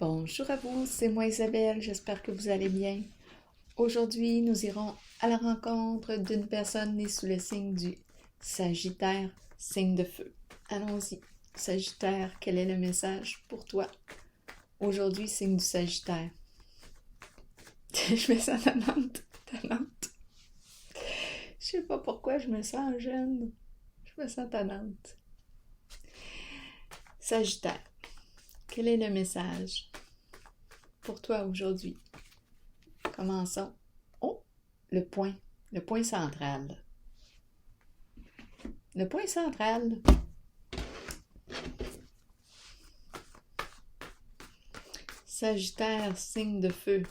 Bonjour à vous, c'est moi Isabelle, j'espère que vous allez bien. Aujourd'hui, nous irons à la rencontre d'une personne née sous le signe du Sagittaire, signe de feu. Allons-y. Sagittaire, quel est le message pour toi? Aujourd'hui, signe du Sagittaire. Je me sens tannante. Je sais pas pourquoi je me sens jeune. Je me sens tannante. Sagittaire, quel est le message pour toi aujourd'hui? Commençons. Oh, le point central. Le point central. Sagittaire, signe de feu.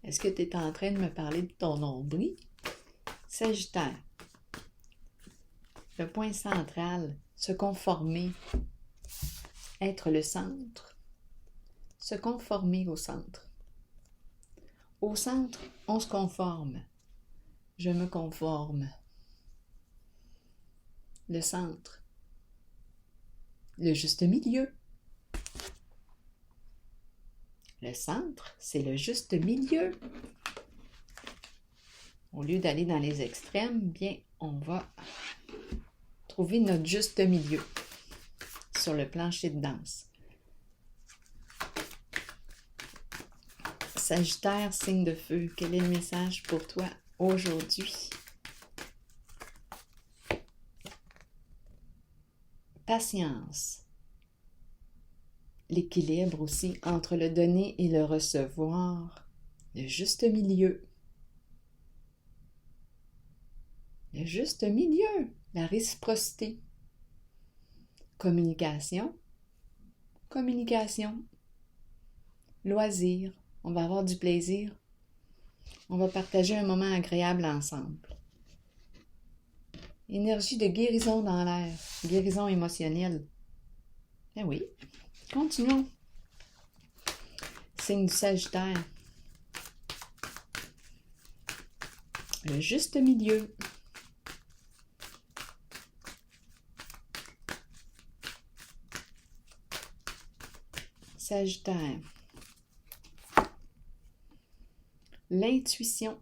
Est-ce que tu es en train de me parler de ton nombril? Sagittaire. Le point central, se conformer, être le centre, se conformer au centre. Au centre, on se conforme. Je me conforme. Le centre. Le juste milieu. Le centre, c'est le juste milieu. Au lieu d'aller dans les extrêmes, bien, on va trouver notre juste milieu sur le plancher de danse. Sagittaire, signe de feu, quel est le message pour toi aujourd'hui? Patience. L'équilibre aussi entre le donner et le recevoir. Le juste milieu. Le juste milieu. La réciprocité. Communication. Loisir. On va avoir du plaisir. On va partager un moment agréable ensemble. Énergie de guérison dans l'air. Guérison émotionnelle. Ben oui. Continuons. Signe du Sagittaire. Le juste milieu. Sagittaire. L'intuition.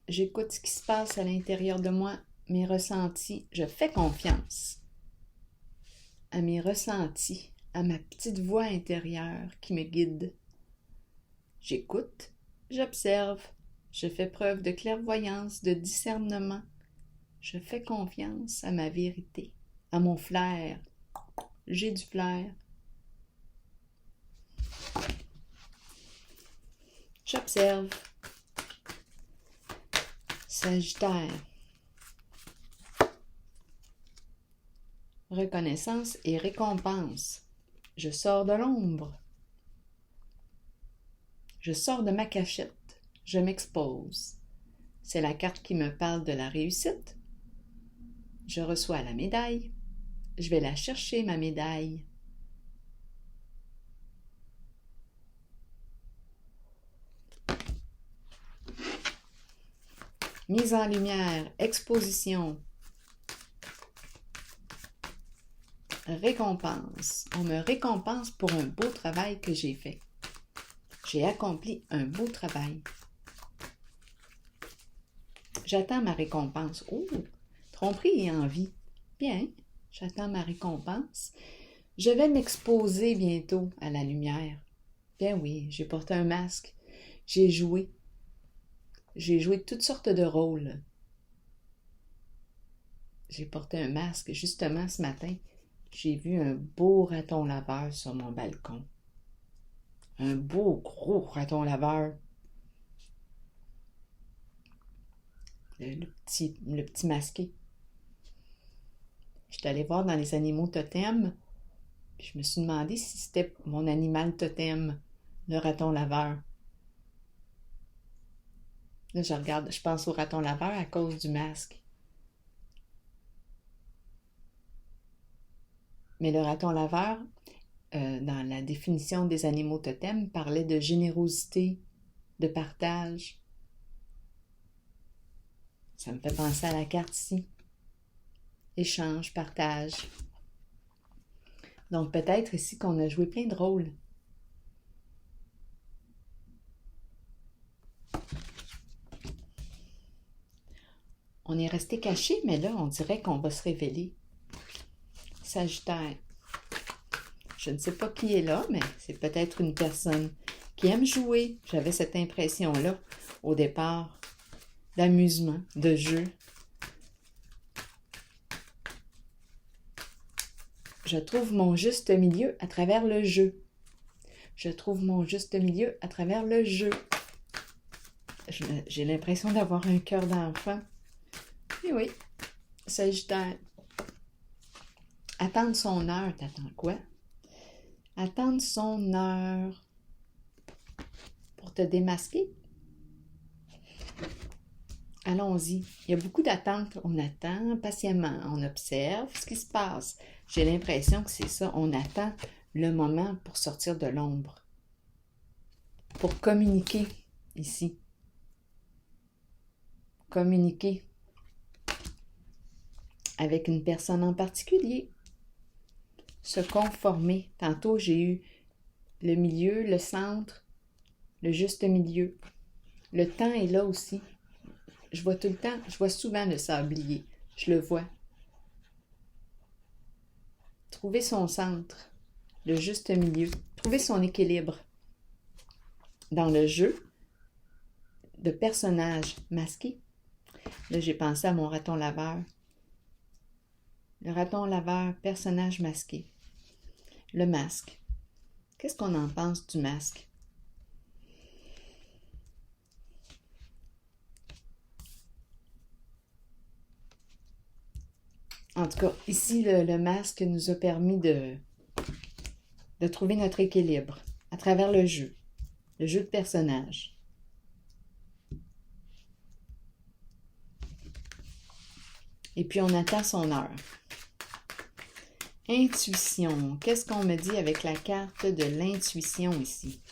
J'écoute ce qui se passe à l'intérieur de moi, mes ressentis. Je fais confiance à mes ressentis, à ma petite voix intérieure qui me guide. J'écoute, j'observe, je fais preuve de clairvoyance, de discernement. Je fais confiance à ma vérité, à mon flair. J'ai du flair. J'observe. Sagittaire. Reconnaissance et récompense. Je sors de l'ombre. Je sors de ma cachette. Je m'expose. C'est la carte qui me parle de la réussite. Je reçois la médaille. Je vais la chercher, ma médaille. Mise en lumière, exposition. Récompense. On me récompense pour un beau travail que j'ai fait. J'ai accompli un beau travail. J'attends ma récompense. Oh, tromperie et envie. Bien, j'attends ma récompense. Je vais m'exposer bientôt à la lumière. Bien oui, j'ai porté un masque. J'ai joué. J'ai joué toutes sortes de rôles. J'ai porté un masque. Justement, ce matin, j'ai vu un beau raton laveur sur mon balcon. Un beau gros raton laveur. Le petit masqué. J'étais allée voir dans les animaux totems, puis je me suis demandé si c'était mon animal totem, le raton laveur. Là, je pense au raton laveur à cause du masque. Mais le raton laveur, dans la définition des animaux totems, parlait de générosité, de partage. Ça me fait penser à la carte ici. Échange, partage. Donc peut-être ici qu'on a joué plein de rôles. On est resté caché, mais là, on dirait qu'on va se révéler. Sagittaire. Je ne sais pas qui est là, mais c'est peut-être une personne qui aime jouer. J'avais cette impression-là au départ, d'amusement, de jeu. Je trouve mon juste milieu à travers le jeu. Je trouve mon juste milieu à travers le jeu. J'ai l'impression d'avoir un cœur d'enfant. Et oui, Sagittaire. Attendre son heure, t'attends quoi? Attendre son heure pour te démasquer? Allons-y. Il y a beaucoup d'attentes. On attend patiemment. On observe ce qui se passe. J'ai l'impression que c'est ça. On attend le moment pour sortir de l'ombre. Pour communiquer ici. Communiquer avec une personne en particulier. Se conformer. Tantôt, j'ai eu le milieu, le centre, le juste milieu. Le temps est là aussi. Je vois tout le temps, je vois souvent le sablier. Je le vois. Trouver son centre, le juste milieu. Trouver son équilibre. Dans le jeu de personnages masqués. Là, j'ai pensé à mon raton laveur. Le raton laveur, personnage masqué. Le masque. Qu'est-ce qu'on en pense du masque? En tout cas, ici, le masque nous a permis de trouver notre équilibre à travers le jeu de personnages. Et puis, on attend son heure. Intuition. Qu'est-ce qu'on me dit avec la carte de l'intuition ici?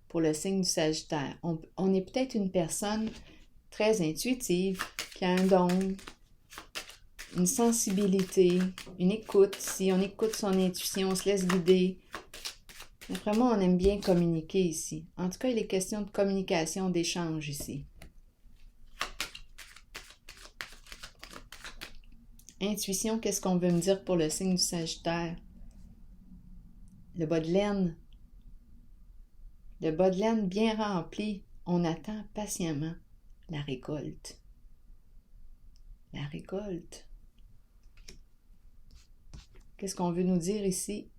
Pour le signe du Sagittaire. On est peut-être une personne très intuitive, qui a un don, une sensibilité, une écoute. Si on écoute son intuition, on se laisse guider. Mais vraiment, on aime bien communiquer ici. En tout cas, il est question de communication, d'échange ici. Intuition, qu'est-ce qu'on veut me dire pour le signe du Sagittaire? Le bas de laine. Le bas de laine bien rempli. On attend patiemment la récolte. La récolte. Qu'est-ce qu'on veut nous dire ici?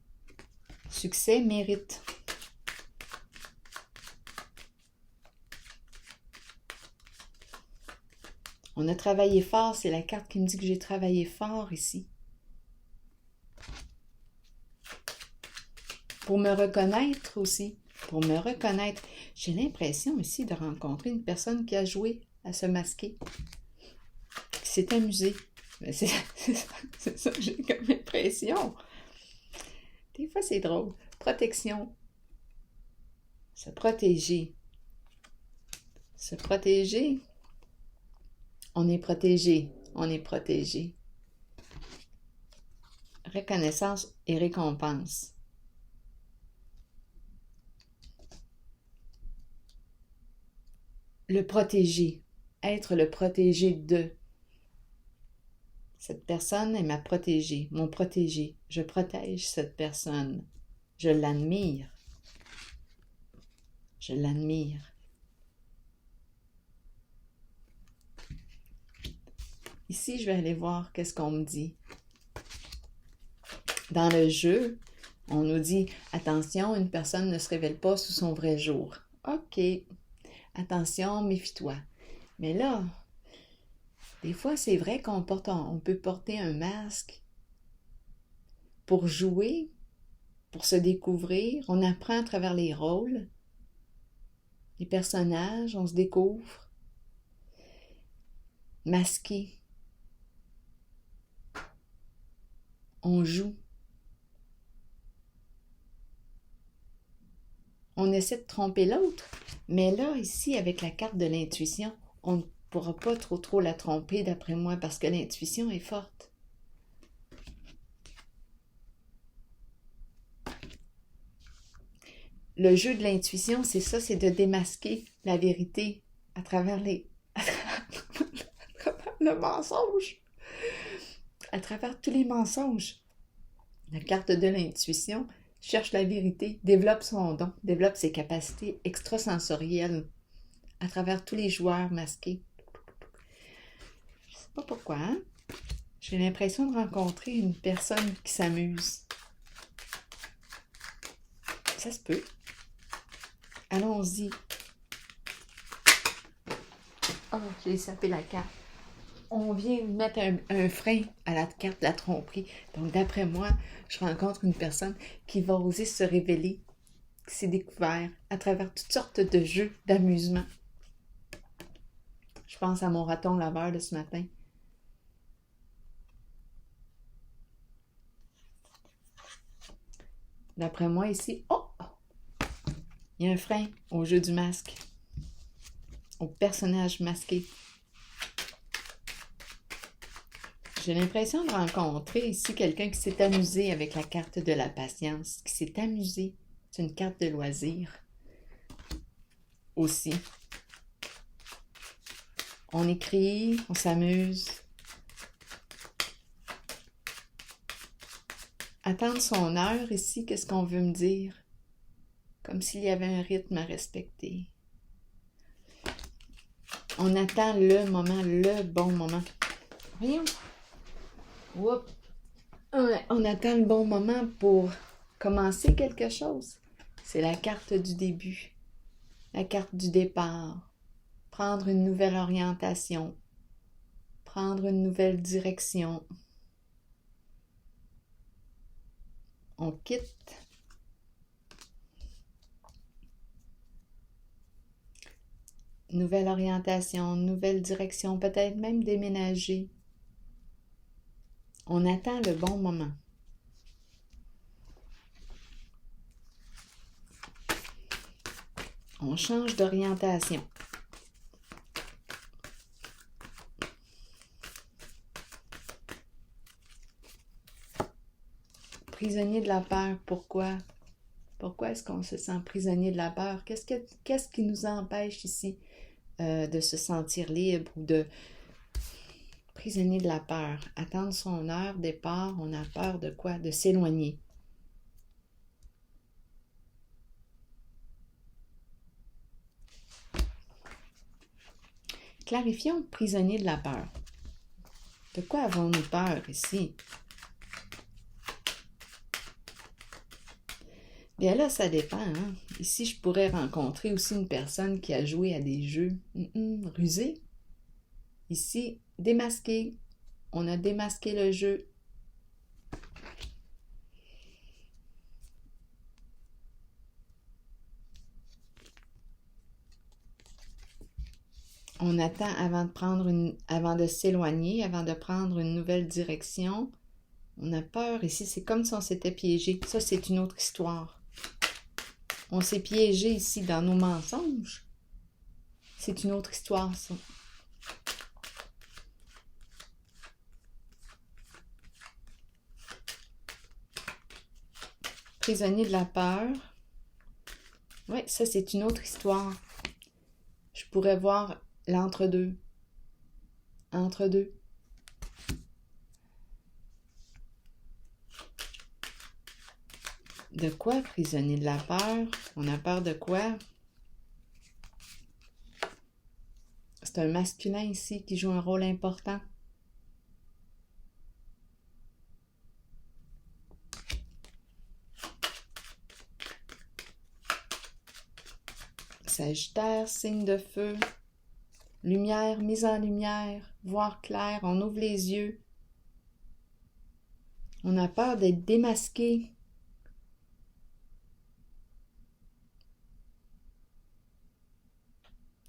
Succès, mérite. On a travaillé fort, c'est la carte qui me dit que j'ai travaillé fort ici. Pour me reconnaître aussi, pour me reconnaître. J'ai l'impression ici de rencontrer une personne qui a joué à se masquer, qui s'est amusée. C'est ça que j'ai comme impression. Des fois, c'est drôle. Protection. Se protéger. Se protéger. On est protégé. On est protégé. Reconnaissance et récompense. Le protéger. Être le protégé de. Cette personne est ma protégée, mon protégé. Je protège cette personne. Je l'admire. Je l'admire. Ici, je vais aller voir qu'est-ce qu'on me dit. Dans le jeu, on nous dit « Attention, une personne ne se révèle pas sous son vrai jour. » OK. Attention, méfie-toi. Mais là, des fois, c'est vrai qu'on peut porter un masque pour jouer, pour se découvrir. On apprend à travers les rôles, les personnages, on se découvre. Masqué. On joue. On essaie de tromper l'autre, mais là, ici, avec la carte de l'intuition, on ne pourra pas trop la tromper, d'après moi, parce que l'intuition est forte. Le jeu de l'intuition, c'est ça, c'est de démasquer la vérité à travers Le mensonge! À travers tous les mensonges, la carte de l'intuition cherche la vérité, développe son don, développe ses capacités extrasensorielles à travers tous les joueurs masqués. Je sais pas pourquoi, hein? J'ai l'impression de rencontrer une personne qui s'amuse. Ça se peut. Allons-y. Oh, j'ai sapé la carte. On vient mettre un frein à la carte de la tromperie. Donc, d'après moi, je rencontre une personne qui va oser se révéler, qui s'est découvert à travers toutes sortes de jeux d'amusement. Je pense à mon raton laveur de ce matin. D'après moi, ici, il y a un frein au jeu du masque, au personnage masqué. J'ai l'impression de rencontrer ici quelqu'un qui s'est amusé avec la carte de la patience, qui s'est amusé. C'est une carte de loisir aussi. On écrit, on s'amuse. Attendre son heure ici, qu'est-ce qu'on veut me dire? Comme s'il y avait un rythme à respecter. On attend le moment, le bon moment. Voyons. Oups. On attend le bon moment pour commencer quelque chose. C'est la carte du début, la carte du départ. Prendre une nouvelle orientation, prendre une nouvelle direction. On quitte. Nouvelle orientation, nouvelle direction, peut-être même déménager. On attend le bon moment. On change d'orientation. Prisonnier de la peur, pourquoi? Pourquoi est-ce qu'on se sent prisonnier de la peur? Qu'est-ce qui nous empêche ici de se sentir libre ou de prisonnier de la peur? Attendre son heure départ, on a peur de quoi? De s'éloigner. Clarifions prisonnier de la peur. De quoi avons-nous peur ici? Bien là, ça dépend. Hein? Ici, je pourrais rencontrer aussi une personne qui a joué à des jeux rusés. Ici, démasqué. On a démasqué le jeu. On attend avant de s'éloigner, avant de prendre une nouvelle direction. On a peur ici, c'est comme si on s'était piégé. Ça, c'est une autre histoire. On s'est piégé ici dans nos mensonges. C'est une autre histoire, ça. Prisonnier de la peur. Oui, ça, c'est une autre histoire. Je pourrais voir l'entre-deux. Entre-deux. De quoi, prisonnier de la peur? On a peur de quoi? C'est un masculin ici qui joue un rôle important. Sagittaire, signe de feu. Lumière, mise en lumière, voir clair, on ouvre les yeux. On a peur d'être démasqué.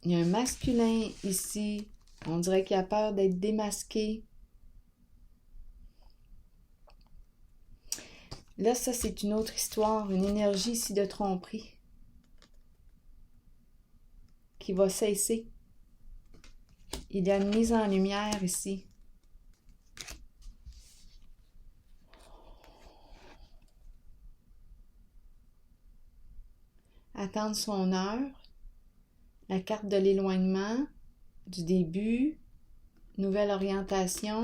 Il y a un masculin ici. On dirait qu'il a peur d'être démasqué. Là, ça, c'est une autre histoire, une énergie ici de tromperie qui va cesser. Il y a une mise en lumière ici. Attendre son heure. La carte de l'éloignement, du début. nouvelle orientation.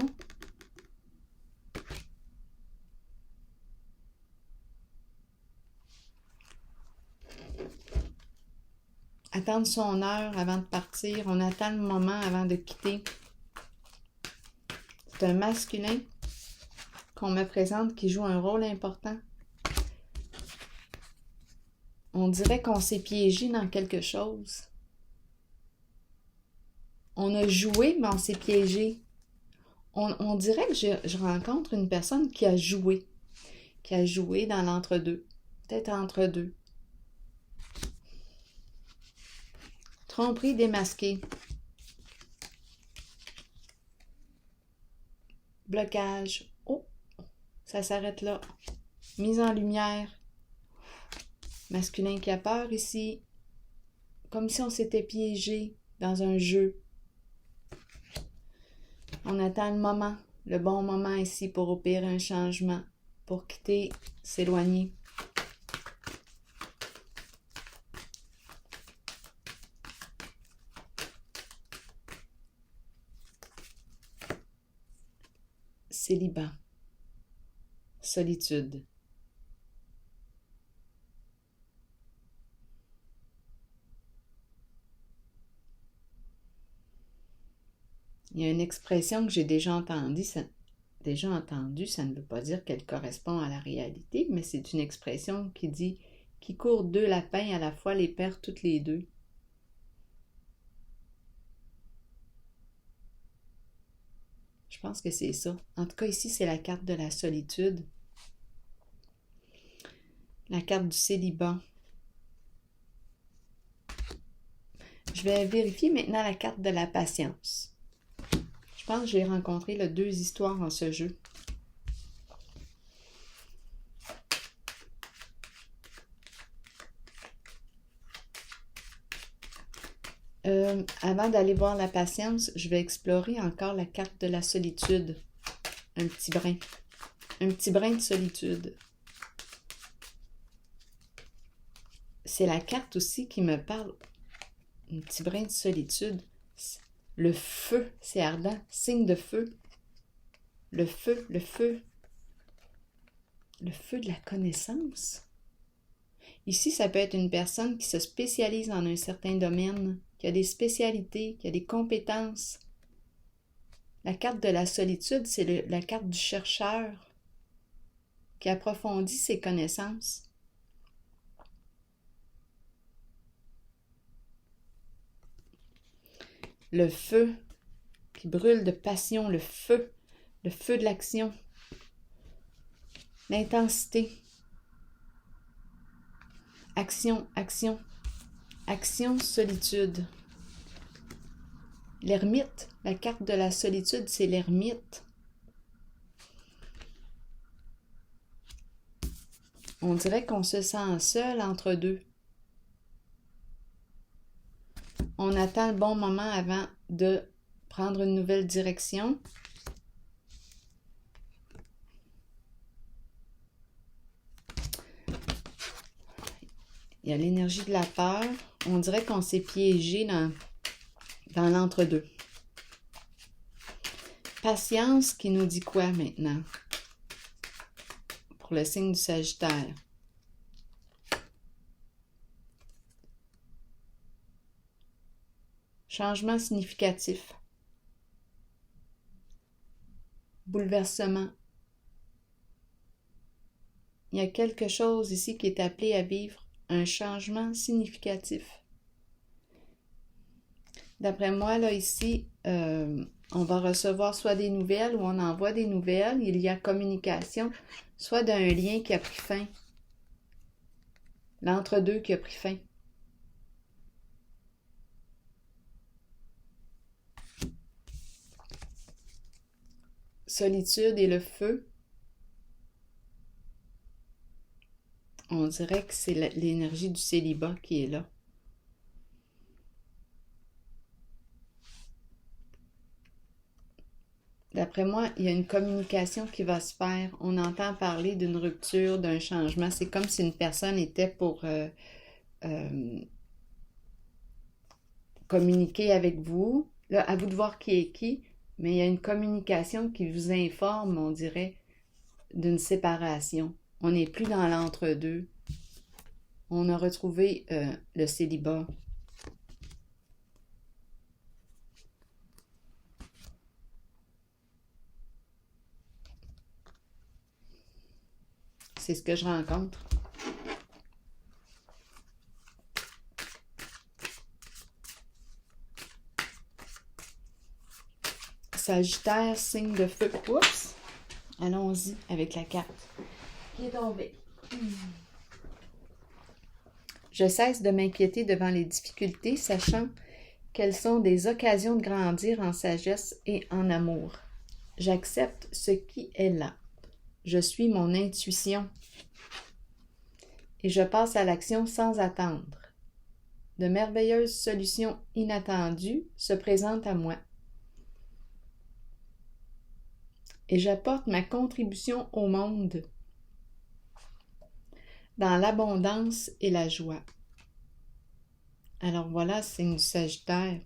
Attendre son heure avant de partir. On attend le moment avant de quitter. C'est un masculin qu'on me présente qui joue un rôle important. On dirait qu'on s'est piégé dans quelque chose. On a joué, mais on s'est piégé. On dirait que je rencontre une personne qui a joué dans l'entre-deux, peut-être entre deux. Tromperie démasquée. Blocage. Oh, ça s'arrête là. Mise en lumière. Masculin qui a peur ici. Comme si on s'était piégé dans un jeu. On attend le bon moment ici pour opérer un changement, pour quitter, s'éloigner. Célibat. Solitude. Il y a une expression que j'ai déjà entendue. Ça ne veut pas dire qu'elle correspond à la réalité, mais c'est une expression qui dit « Qui court deux lapins à la fois les perd toutes les deux ». Je pense que c'est ça. En tout cas, ici, c'est la carte de la solitude. La carte du célibat. Je vais vérifier maintenant la carte de la patience. Je pense que j'ai rencontré deux histoires en ce jeu. Avant d'aller voir la patience, je vais explorer encore la carte de la solitude. Un petit brin. Un petit brin de solitude. C'est la carte aussi qui me parle. Un petit brin de solitude. Le feu, c'est ardent. Signe de feu. Le feu, le feu. Le feu de la connaissance. Ici, ça peut être une personne qui se spécialise dans un certain domaine, qui a des spécialités, qui a des compétences. La carte de la solitude, c'est la carte du chercheur qui approfondit ses connaissances. Le feu qui brûle de passion, le feu de l'action, l'intensité. Action, action, action, solitude. L'ermite, la carte de la solitude, c'est l'ermite. On dirait qu'on se sent seul entre deux. On attend le bon moment avant de prendre une nouvelle direction. Il y a l'énergie de la peur. On dirait qu'on s'est piégé dans l'entre-deux. Patience qui nous dit quoi maintenant? Pour le signe du Sagittaire. Changement significatif. Bouleversement. Il y a quelque chose ici qui est appelé à vivre un changement significatif. D'après moi, là, ici, on va recevoir soit des nouvelles ou on envoie des nouvelles. Il y a communication, soit d'un lien qui a pris fin. L'entre-deux qui a pris fin. Solitude et le feu. On dirait que c'est l'énergie du célibat qui est là. D'après moi, il y a une communication qui va se faire. On entend parler d'une rupture, d'un changement. C'est comme si une personne était pour communiquer avec vous. Là, à vous de voir qui est qui. mais il y a une communication qui vous informe, on dirait, d'une séparation. On n'est plus dans l'entre-deux. On a retrouvé le célibat. C'est ce que je rencontre. Sagittaire, signe de feu. Oups! Allons-y avec la carte qui est tombée. Je cesse de m'inquiéter devant les difficultés, sachant qu'elles sont des occasions de grandir en sagesse et en amour. J'accepte ce qui est là. Je suis mon intuition. Et je passe à l'action sans attendre. De merveilleuses solutions inattendues se présentent à moi. Et j'apporte ma contribution au monde dans l'abondance et la joie. Alors voilà, signe du Sagittaire.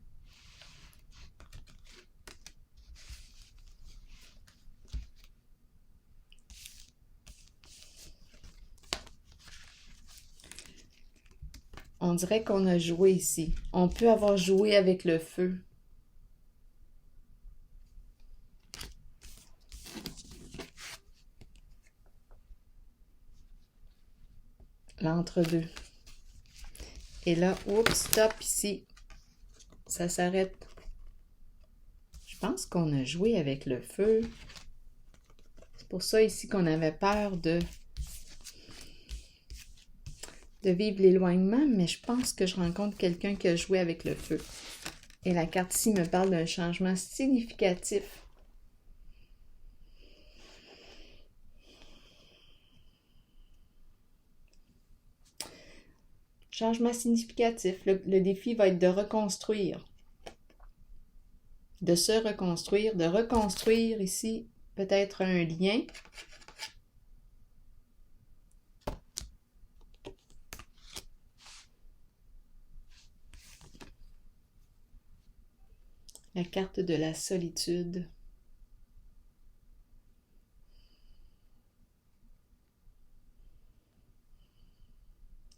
On dirait qu'on a joué ici. On peut avoir joué avec le feu. L'entre-deux. Et là, oups, stop ici. Ça s'arrête. Je pense qu'on a joué avec le feu. C'est pour ça ici qu'on avait peur de vivre l'éloignement, mais je pense que je rencontre quelqu'un qui a joué avec le feu. Et la carte ici me parle d'un changement significatif. Changement significatif. Le défi va être de reconstruire. De se reconstruire, de reconstruire ici peut-être un lien. La carte de la solitude.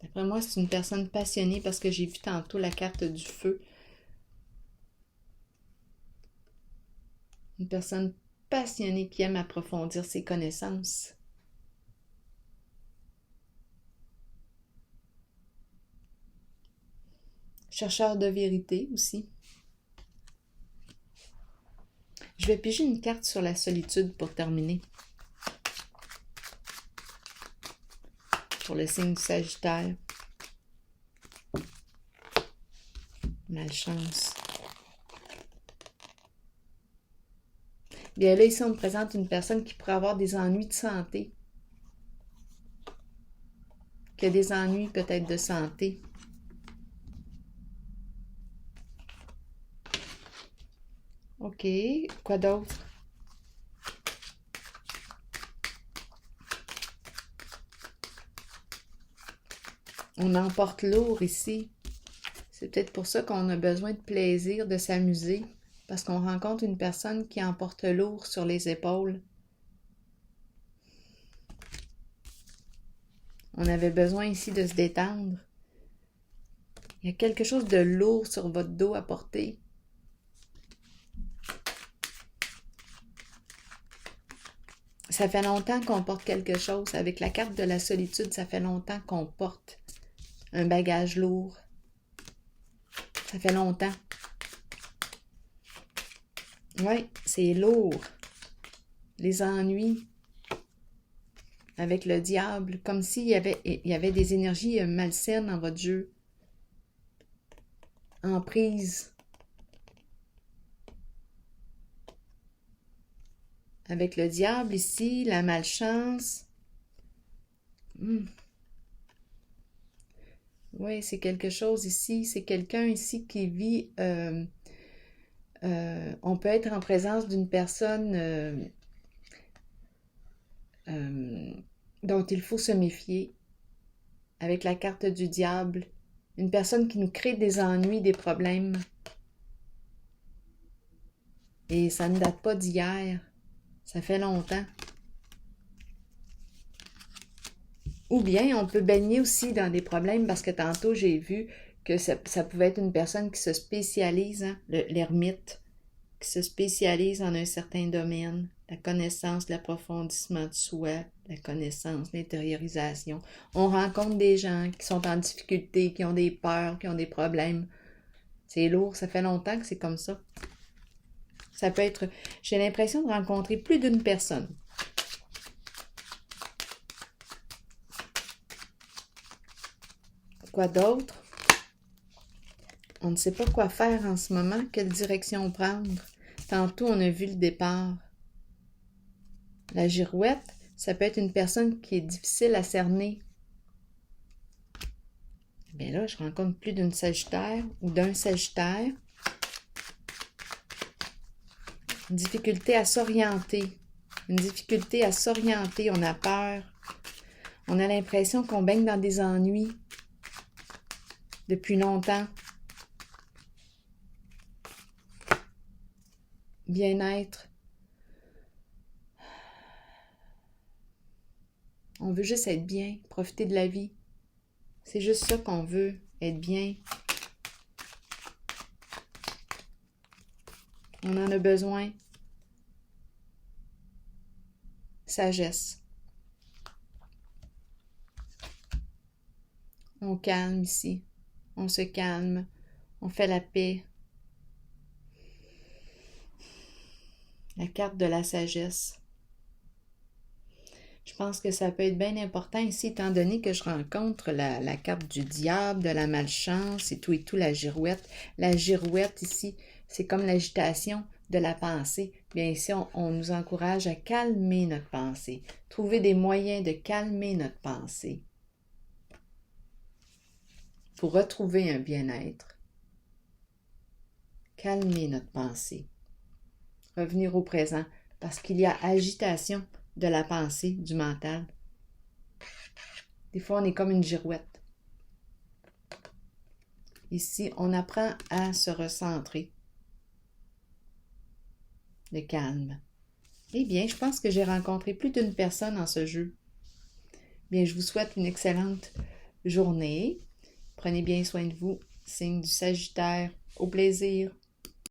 D'après moi, c'est une personne passionnée parce que j'ai vu tantôt la carte du feu. Une personne passionnée qui aime approfondir ses connaissances. Chercheur de vérité aussi. Je vais piger une carte sur la solitude pour terminer. Pour le signe du Sagittaire. Malchance. Bien là, ici, on me présente une personne qui pourrait avoir des ennuis de santé. Qui a des ennuis peut-être de santé. OK. Quoi d'autre? On emporte lourd ici. C'est peut-être pour ça qu'on a besoin de plaisir, de s'amuser. Parce qu'on rencontre une personne qui emporte lourd sur les épaules. On avait besoin ici de se détendre. Il y a quelque chose de lourd sur votre dos à porter. Ça fait longtemps qu'on porte quelque chose. Avec la carte de la solitude, ça fait longtemps qu'on porte un bagage lourd. Ça fait longtemps. Oui, c'est lourd. Les ennuis avec le diable, comme s'il y avait des énergies malsaines dans votre jeu. En prise. Avec le diable ici, la malchance. Oui, c'est quelque chose ici. C'est quelqu'un ici qui vit... on peut être en présence d'une personne dont il faut se méfier. Avec la carte du diable. Une personne qui nous crée des ennuis, des problèmes. Et ça ne date pas d'hier. Ça fait longtemps. Ou bien on peut baigner aussi dans des problèmes parce que tantôt j'ai vu que ça pouvait être une personne qui se spécialise, hein, l'ermite, qui se spécialise en un certain domaine, la connaissance, l'approfondissement de soi, la connaissance, l'intériorisation. On rencontre des gens qui sont en difficulté, qui ont des peurs, qui ont des problèmes. C'est lourd, ça fait longtemps que c'est comme ça. Ça peut être, j'ai l'impression de rencontrer plus d'une personne. Quoi d'autre? On ne sait pas quoi faire en ce moment, quelle direction prendre. Tantôt, on a vu le départ. La girouette, ça peut être une personne qui est difficile à cerner. Bien là, je rencontre plus d'une Sagittaire ou d'un Sagittaire. Une difficulté à s'orienter. Une difficulté à s'orienter, on a peur. On a l'impression qu'on baigne dans des ennuis depuis longtemps. Bien-être. On veut juste être bien, profiter de la vie. C'est juste ça qu'on veut, être bien. On en a besoin. Sagesse. On calme ici. On se calme. On fait la paix. La carte de la sagesse. Je pense que ça peut être bien important ici, étant donné que je rencontre la carte du diable, de la malchance et tout, la girouette. La girouette ici, c'est comme l'agitation de la pensée. Bien ici, on nous encourage à calmer notre pensée, trouver des moyens de calmer notre pensée pour retrouver un bien-être. Calmer notre pensée. Revenir au présent, parce qu'il y a agitation de la pensée, du mental. Des fois, on est comme une girouette. Ici, on apprend à se recentrer. Le calme. Eh bien, je pense que j'ai rencontré plus d'une personne en ce jeu. Bien, je vous souhaite une excellente journée. Prenez bien soin de vous. Signe du Sagittaire. Au plaisir.